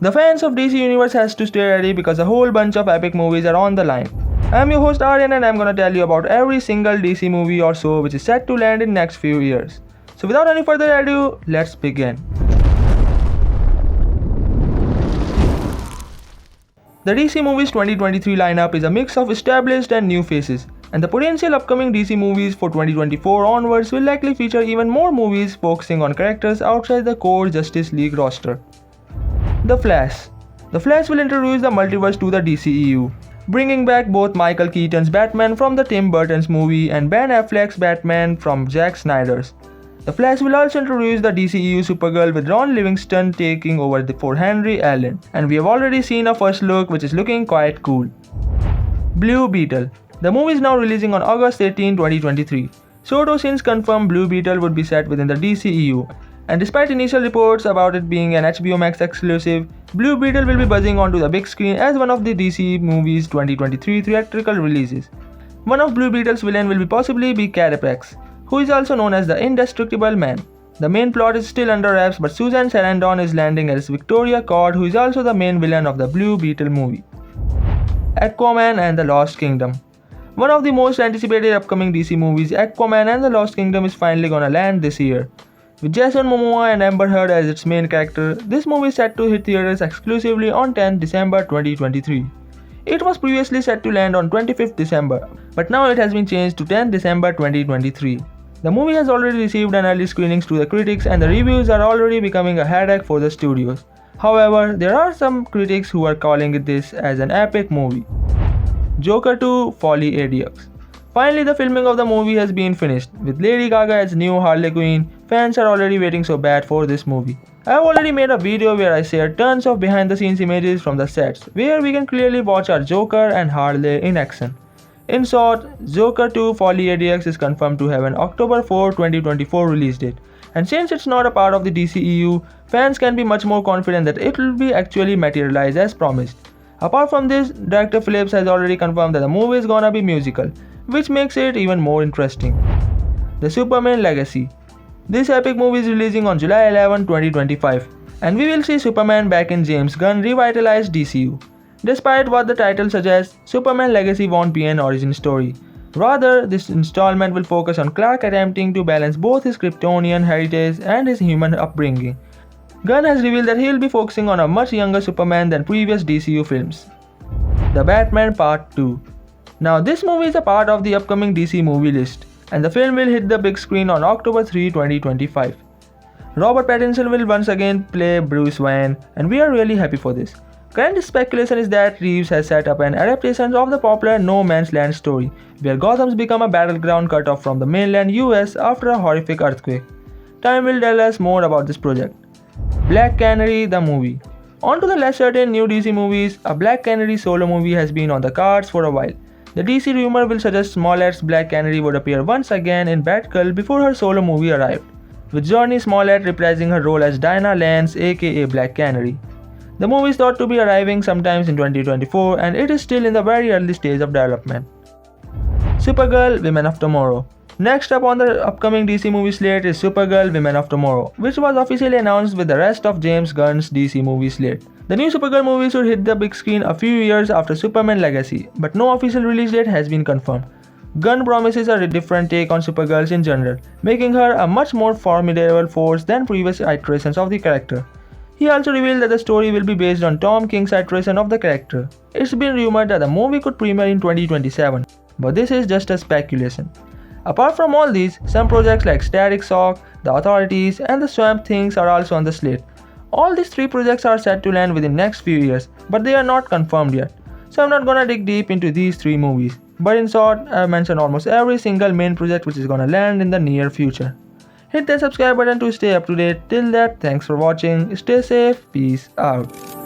The fans of DC Universe has to stay ready because a whole bunch of epic movies are on the line. I'm your host Aryan and I'm gonna tell you about every single DC movie or so which is set to land in next few years. So without any further ado, let's begin. The DC Movies 2023 lineup is a mix of established and new faces, and the potential upcoming DC movies for 2024 onwards will likely feature even more movies focusing on characters outside the core Justice League roster. The Flash. The Flash will introduce the multiverse to the DCEU, bringing back both Michael Keaton's Batman from the Tim Burton's movie and Ben Affleck's Batman from Zack Snyder's. The Flash will also introduce the DCEU Supergirl with Ron Livingston taking over for Henry Allen, and we have already seen a first look which is looking quite cool. Blue Beetle. The movie is now releasing on August 18, 2023. Soto since confirmed Blue Beetle would be set within the DCEU, and despite initial reports about it being an HBO Max exclusive, Blue Beetle will be buzzing onto the big screen as one of the DC movies 2023 theatrical releases. One of Blue Beetle's villain will possibly be Carapax, who is also known as the Indestructible Man. The main plot is still under wraps, but Susan Sarandon is landing as Victoria Cord, who is also the main villain of the Blue Beetle movie. Aquaman and the Lost Kingdom. One of the most anticipated upcoming DC movies, Aquaman and the Lost Kingdom is finally gonna land this year. With Jason Momoa and Amber Heard as its main character, this movie is set to hit theaters exclusively on 10 December 2023. It was previously set to land on 25th December, but now it has been changed to 10 December 2023. The movie has already received an early screenings to the critics and the reviews are already becoming a headache for the studios. However, there are some critics who are calling this as an epic movie. Joker 2 Folly Adux. Finally, the filming of the movie has been finished. With Lady Gaga as new Harley Quinn, fans are already waiting so bad for this movie. I have already made a video where I share tons of behind the scenes images from the sets, where we can clearly watch our Joker and Harley in action. In short, Joker 2 Folly ADX is confirmed to have an October 4, 2024 release date. And since it's not a part of the DCEU, fans can be much more confident that it will be actually materialized as promised. Apart from this, director Phillips has already confirmed that the movie is gonna be musical, which makes it even more interesting. The Superman Legacy. This epic movie is releasing on July 11, 2025, and we will see Superman back in James Gunn revitalized DCU. Despite what the title suggests, Superman Legacy won't be an origin story. Rather, this installment will focus on Clark attempting to balance both his Kryptonian heritage and his human upbringing. Gunn has revealed that he'll be focusing on a much younger Superman than previous DCU films. The Batman Part 2. Now this movie is a part of the upcoming DC movie list, and the film will hit the big screen on October 3, 2025. Robert Pattinson will once again play Bruce Wayne, and we are really happy for this. Current speculation is that Reeves has set up an adaptation of the popular No Man's Land story, where Gotham's become a battleground cut off from the mainland US after a horrific earthquake. Time will tell us more about this project. Black Canary the movie. On to the less certain new DC movies, a Black Canary solo movie has been on the cards for a while. The DC rumor will suggest Smollett's Black Canary would appear once again in Batgirl before her solo movie arrived, with Johnny Smollett reprising her role as Dinah Lance aka Black Canary. The movie is thought to be arriving sometimes in 2024 and it is still in the very early stage of development. Supergirl Women of Tomorrow. Next up on the upcoming DC movie slate is Supergirl Women of Tomorrow, which was officially announced with the rest of James Gunn's DC movie slate. The new Supergirl movie should hit the big screen a few years after Superman Legacy, but no official release date has been confirmed. Gunn promises a different take on Supergirl in general, making her a much more formidable force than previous iterations of the character. He also revealed that the story will be based on Tom King's iteration of the character. It's been rumored that the movie could premiere in 2027, but this is just a speculation. Apart from all these, some projects like Static Shock, The Authorities, and The Swamp Things are also on the slate. All these three projects are set to land within next few years, but they are not confirmed yet. So I'm not gonna dig deep into these three movies. But in short, I've mentioned almost every single main project which is gonna land in the near future. Hit that subscribe button to stay up to date. Till that, thanks for watching, stay safe, peace out.